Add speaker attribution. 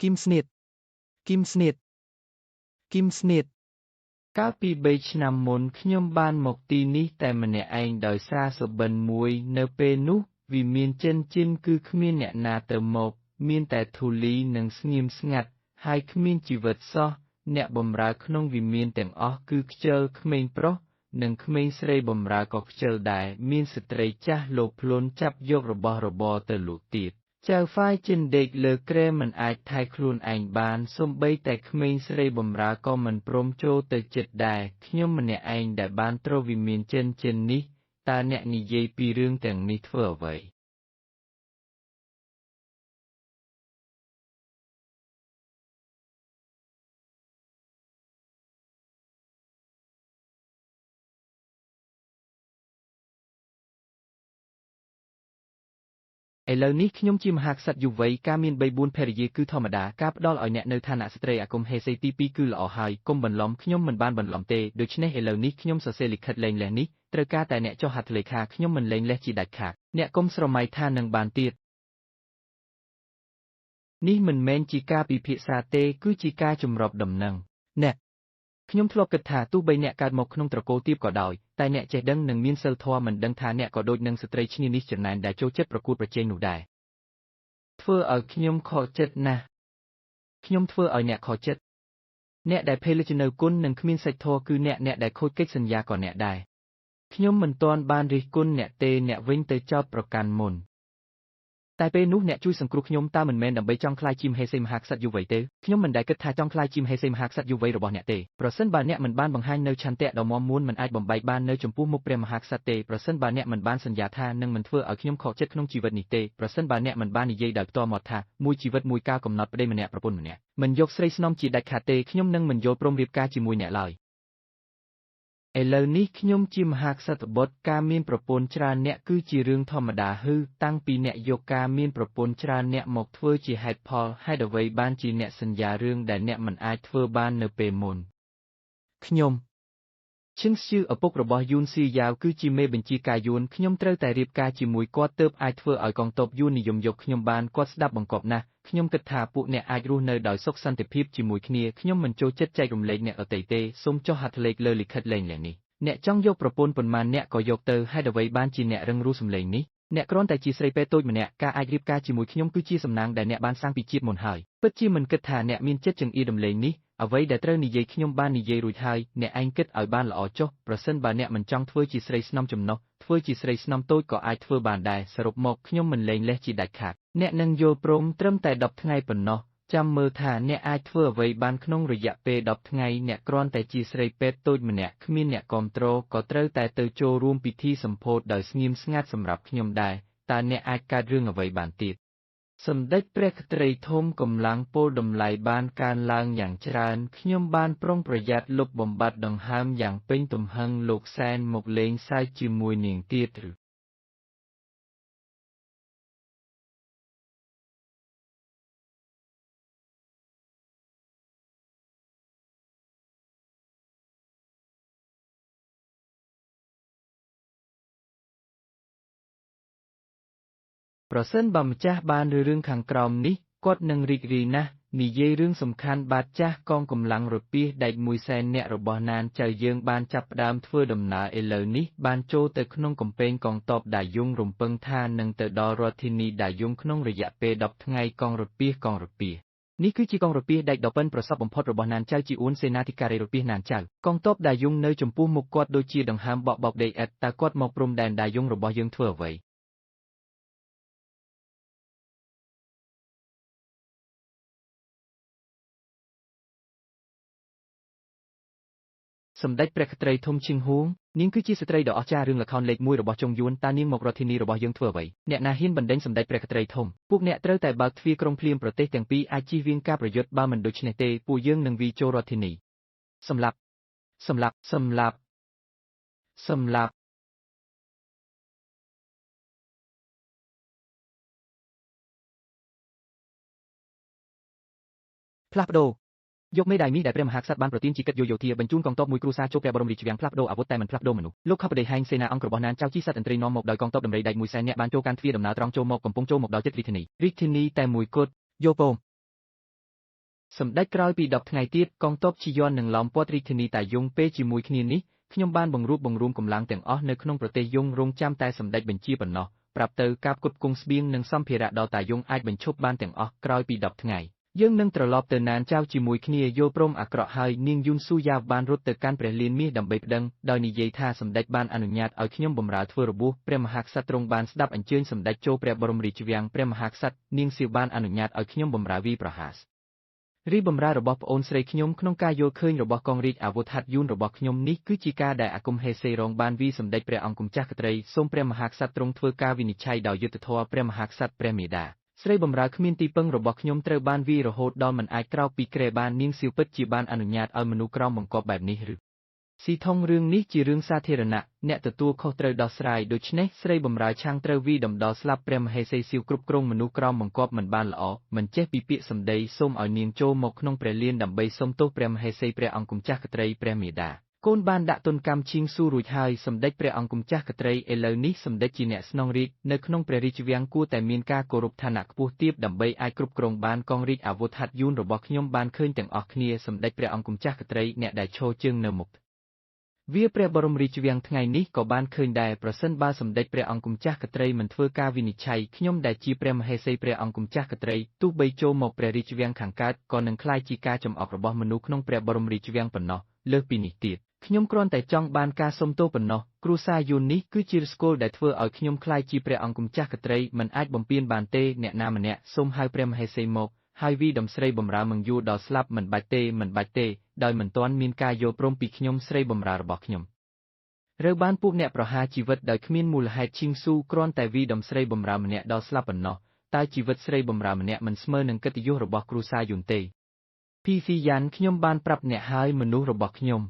Speaker 1: Kim Snit Kim Snit Kim Snit កាលពី3ឆ្នាំមុនខ្ញុំបានមកទីនេះតែម្នាក់ឯងដោយសារសុបិនមួយនៅពេលនោះវាមានចិនជិនគឺគ្មានអ្នកណាទៅមកមានតែធូលីនិងស្ងៀមស្ងាត់ហើយគ្មានជីវិតសោះអ្នកបម្រើក្នុងវិមានទាំងអស់គឺខ្ជិលក្មេងប្រុសនិងក្មេងស្រីបម្រើក៏ខ្ជិលដែរមានស្ត្រីចាស់លោភលន់ចាប់យករបស់របរទៅលក់ទៀតចៅហ្វាយចិនដេកលើគ្រែមិនអាចថែខ្លួនឯងបានសូម្បីតែក្មេងស្រីបម្រើក៏មិនព្រមចូលទៅជិតដែរខ្ញុំម្នាក់ឯងដែលបានត្រូវវិមានចិននេះតើអ្នកនិយាយពីរឿងទាំងនេះធ្វើអ្វីឥឡូវនេះខ្ញុំជាមហាក្សត្រយុវវ័យការមាន3-4ភរិយាគឺធម្មតាការផ្ដល់ឲ្យអ្នកនៅឋានៈស្ត្រីអាគមហេសីទី2គឺល្អហើយកុំបន្លំខ្ញុំមិនបានបន្លំទេដូច្នេះឥឡូវនេះខ្ញុំសរសេរលិខិតលែងលះនេះត្រូវការតែអ្នកចុះហត្ថលេខាខ្ញុំមិនលែងលះជាដាច់ខាតអ្នកកុំស្រមៃថានឹងបានទៀតនេះមិនមែនជាការពិភាក្សាទេគឺជាការចម្រុបដំណឹងអ្នកខ្ញុំធ្លាប់គិតថាទោះបីអ្នកកើតមកក្នុងត្រកូលទាបក៏ដោយតែអ្នកចេះដឹងនិងមានសីលធម៌មិនដឹងថាអ្នកក៏ដូចនឹងស្ត្រីឈ្នានីសចំណែនដែលចូលចិត្តប្រកួតប្រជែងនោះដែរធ្វើឲ្យខ្ញុំខកចិត្តណាស់ខ្ញុំធ្វើឲ្យអ្នកខកចិត្តអ្នកដែលភេលជនៅគុណនិងគ្មានសេចធម៌គឺអ្នកដែលខូចកិច្ចសន្យាក៏អ្នកដែរខ្ញុំមិនទាន់បានរិះគន់អ្នកទេអ្នកវិញទៅចោទប្រកាន់មុនតែពេលនោះអ្នកជួយសង្គ្រោះខ្ញុំតើមិនមែនដើម្បីចង់ក្លាយជាមហេសីមហាក្សត្រយុវវ័យទេខ្ញុំមិនដែលគិតថាចង់ក្លាយជាមហេសីមហាក្សត្រយុវវ័យរបស់អ្នកទេប្រសិនបើអ្នកមិនបានបង្ហាញនៅឆន្ទៈដ៏មាំមួនមិនអាចបំបែកបាននៅចំពោះមុខព្រះមហាក្សត្រទេប្រសិនបើអ្នកមិនបានសន្យាថានឹងមិនធ្វើឲ្យខ្ញុំខកចិត្តក្នុងជីវិតនេះទេប្រសិនបើអ្នកមិនបាននិយាយដោយផ្ទាល់មាត់ថាមួយជីវិតមួយកាលកំណត់ប្តីម្នាក់ប្រពន្ធម្នាក់មិនយកស្រីស្នំជាដាច់ខាតទេខ្ញុំនឹងមិនយល់ព្រមរៀបការជាមួយអ្នកឡើយឥឡូវនេះខ្ញុំជាមហាក្សត្របុត្រការមានប្រពន្ធច្រើនអ្នកគឺជារឿងធម្មតាតាំងពីអ្នកយកការមានប្រពន្ធច្រើនអ្នកមកធ្វើជាហេតុផលហេតុអ្វីបានជាអ្នកសន្យារឿងដែលអ្នកមិនអាចធ្វើបាននៅពេលមុនខ្ញុំឈឹងស្ជឺឪពុករបស់យួនស៊ីយ៉ាវគឺជាមេបញ្ជាការយួនខ្ញុំត្រូវតែរៀបការជាមួយគាត់ទើបអាចធ្វើឲ្យកងទ័ពយួននិយមយកខ្ញុំបានគាត់ស្ដាប់បង្គាប់ណាស់ខ្ញុំគិតថាពួកអ្នកអាចរស់នៅដោយសុខសន្តិភាពជាមួយគ្នាខ្ញុំមិនចូលចិត្តចែករំលែកអ្នកដទៃទេសូមចុះហត្ថលេខលើលិខិតលែងលះនេះអ្នកចង់យកប្រពន្ធប៉ុន្មានអ្នកក៏យកទៅហេតុអ្វីបានជាអ្នករឹងរូសសម្លេងនេះអ្នកគ្រាន់តែជាស្រីពេតូចម្នាក់ការអាចរៀបការជាមួយខ្ញុំគឺជាសំណាងដែលអ្នកបានសាងពីជាតិមុនហើយពិតជាមិនគិតថាអ្នកមានចិត្តចង្អៀតដំឡេងនេះអ្វីដែលត្រូវនិយាយខ្ញុំបាននិយាយរួចហើយអ្នកឯងគិតឲ្យបានល្អចុះប្រសិនបើអ្នកមិនចង់ធ្វើជាស្រីស្នំចំណុះធ្វើជាស្រីស្នំតូចក៏អាចធ្វើបានដែរសរុបមកខ្ញុំមិនលែងលះជាដាច់ខាតអ្នកនឹងយល់ព្រមត្រឹមតែ10ថ្ងៃប៉ុណ្ណោះចាំមើលថាអ្នកអាចធ្វើអ្វីបានក្នុងរយៈពេល10ថ្ងៃអ្នកគ្រាន់តែជាស្រីពេទ្យតូចម្នាក់គ្មានអ្នកគាំទ្រក៏ត្រូវតែទៅចូលរួមពិធីសម្ពោធដោយស្ងៀមស្ងាត់សម្រាប់ខ្ញុំដែរតើអ្នកអាចកើតរឿងអ្វីបានទៀតសម្ដេចព្រះក្ត្រីធំកម្លាំងពលតម្លៃបានកើនឡើងយ៉ាងច្រើនខ្ញុំបានប្រុងប្រយ័ត្នលុបបំបាត់ដង្ហើមយ៉ាងពេញទំហឹងលោកសែនមកលេងសើចជាមួយនាងទៀតឬប្រសិនបើម្ចាស់បានរឿងខាងក្រោមនេះគាត់នឹងរីករាយណាស់និយាយរឿងសំខាន់បាតចាស់កងកម្លាំងរពាសដែក100,000នាក់របស់ណានចៅយើងបានចាប់ផ្ដើមធ្វើដំណើរឥឡូវនេះបានចូលទៅក្នុងកំពែងកងទ័ពដាយុងរំពឹងថានឹងទៅដល់រដ្ឋធានីដាយុងក្នុងរយៈពេល10ថ្ងៃកងរពាសនេះគឺជាកងរពាសដែកដ៏ប៉ិនប្រសប់បំផុតរបស់ណានចៅជាអ៊ូនសេនាធិការីរពាសណានចៅកងទ័ពដាយុងនៅចំពោះមុខគាត់ដូចជាដង្ហើមបក់បោកដេកឥតតើគាត់មកព្រំដែនដាយុងរបស់យើងធ្វើអ្វីសម្ដេចព្រះក្ត្រីធំឈិងហួងនាងគឺជាស្ត្រីដ៏អស្ចារ្យរឿងល្ខោនលេខ1របស់ចុងយួនតើនាងមករដ្ឋធានីរបស់យើងធ្វើអ្វីអ្នកណាហ៊ានបណ្ដេញសម្ដេចព្រះក្ត្រីធំពួកអ្នកត្រូវតែបើកទ្វារក្រុងភ្លាមប្រទេសទាំងពីរអាចជៀសវាងការប្រយុទ្ធបើមិនដូច្នេះទេពួកយើងនឹងវាយចូលរដ្ឋធានីសម្លាប់សម្លាប់សម្លាប់សម្លាប់ផ្លាស់ប្ដូរយកមេដាយមាសដែលព្រះមហាក្សត្របានប្រទានជាកិត្តិយសយោធាបញ្ជូនកងទ័ពមួយគ្រួសារចូលព្រះបរមរាជវាំងផ្លាស់ប្ដូរអាវុធតែមិនផ្លាស់ប្ដូរមនុស្សលោកខបតីហែងសេនាអង្គរបស់ណានចៅជីសត្វឥន្ទ្រីនាំមកដោយកងទ័ពដំរីដែក100,000នាក់បានចូលកាន់ទ្វារដំណើរត្រង់ចូលមកកំពុងចូលមកដល់ជិតរាជធានីតែមួយគត់យោពង សម្ដេចក្រោយពី10ថ្ងៃទៀតកងទ័ពជីយ័ននឹងឡោមព័ទ្ធរាជធានីតាយុងពេលជាមួយគ្នានេះខ្ញុំបានបង្រួបបង្រួមកម្លាំងទាំងអស់នៅក្នុងប្រទេសយុងរងចាំតែសម្ដេចបញ្ជាប៉ុណ្ណោះប្រាប់ទៅការផ្គត់ផ្គង់ស្បៀងនិងសម្ភារៈដល់តាយុងអាចបញ្ឈប់បានទាំងអស់ក្រោយពី10ថ្ងៃយើងនឹងត្រឡប់ទៅណានចៅជាមួយគ្នាយល់ព្រមអាក្រក់ហើយនាងយួនស៊ូយ៉ាវបានរត់ទៅកាន់ព្រះលានមាសដើម្បីប្តឹងដោយនិយាយថាសម្ដេចបានអនុញ្ញាតឲ្យខ្ញុំបម្រើធ្វើរបួសព្រះមហាក្សត្រទ្រង់បានស្ដាប់អញ្ជើញសម្ដេចចូលព្រះបរមរាជវាំងព្រះមហាក្សត្រនាងសៀវបានអនុញ្ញាតឲ្យខ្ញុំបម្រើវីប្រហាសរីបម្រើរបស់ប្អូនស្រីខ្ញុំក្នុងការយល់ឃើញរបស់កងរាជអាវុធហត្ថយួនរបស់ខ្ញុំនេះគឺជាការដែលអាគមហេសេរងបានវីសម្ដេចព្រះអង្គម្ចាស់ក្ត្រីសូមព្រះមហាក្សត្រទ្រង់ធ្វើការវិនិច្ឆ័យដោយយុត្តិធម៌ព្រះមហាក្សត្រព្រះមេដាស្រីបម្រើគ្មានទីពឹងរបស់ខ្ញុំត្រូវបានវាយរហូតដល់មិនអាចក្រោកពីគ្រែបាននាងសៀវពិតជាបានអនុញ្ញាតឲ្យមនុស្សក្រោមបង្គាប់បែបនេះឬស៊ីថងរឿងនេះជារឿងសាធារណៈអ្នកទទួលខុសត្រូវដោះស្រាយដូច្នេះស្រីបម្រើឆាងត្រូវវីដំដល់ស្លាប់ព្រះមហេសីសៀវគ្រប់គ្រងមនុស្សក្រោមបង្គាប់មិនបានល្អមិនចេះពីពាក្យសម្ដីសូមឲ្យនាងចូលមកក្នុងព្រះលានដើម្បីសុំទោសព្រះមហេសីព្រះអង្គម្ចាស់ក្ត្រីព្រះមេដាកូនបានដាក់ទណ្ឌកម្មឈៀងស៊ូរួចហើយសម្ដេចព្រះអង្គម្ចាស់ក្ត្រីឥឡូវនេះសម្ដេចជាអ្នកស្នងរាជនៅក្នុងព្រះរាជវាំងគួរតែមានការគោរពឋានៈខ្ពស់ទាបដើម្បីអាចគ្រប់គ្រងបានកងរាជអាវុធហត្ថយួនរបស់ខ្ញុំបានឃើញទាំងអស់គ្នាសម្ដេចព្រះអង្គម្ចាស់ក្ត្រីអ្នកដែលឈរជើងនៅមុខវាព្រះបរមរាជវាំងថ្ងៃនេះក៏បានឃើញដែរប្រសិនបើសម្ដេចព្រះអង្គម្ចាស់ក្ត្រីមិនធ្វើការវិនិច្ឆ័យខ្ញុំដែលជាព្រះមហេសីព្រះអង្គម្ចាស់ក្ត្រីទោះបីចូលមកព្រះរាជវាំងខាងកើតក៏នឹងក្លាយជាការចំអករបស់មនុស្សក្នុងព្រះបរមរាជវាំងប៉ុណ្ណោះលើសពីនេះទៀតខ្ញុំគ្រាន់តែចង់បានការសុំទោសប៉ុណ្ណោះគ្រួសារយួននេះគឺជាឫសគល់ដែលធ្វើឲ្យខ្ញុំក្លាយជាព្រះអង្គម្ចាស់ក្ត្រីមិនអាចបំពានបានទេអ្នកណាម្នាក់សូមហៅព្រះមហេសីមកហើយវីដំស្រីបម្រើមង្យូរដល់ស្លាប់មិនបាច់ទេដោយមិនទាន់មានការយល់ព្រមពីខ្ញុំស្រីបម្រើរបស់ខ្ញុំរើបានពួកអ្នកប្រហារជីវិតដោយគ្មានមូលហេតុឈីងស៊ូគ្រាន់តែវីដំស្រីបម្រើម្នាក់ដល់ស្លាប់ប៉ុណ្ណោះតែជីវិតស្រីបម្រើម្នាក់មិនស្មើនឹងកិត្តិយសរបស់គ្រួសារយួនទេពីហ្វីយ៉ានខ្ញុំបានប្រាប់អ្នកហើយមនុស្សរបស់ខ្ញុំ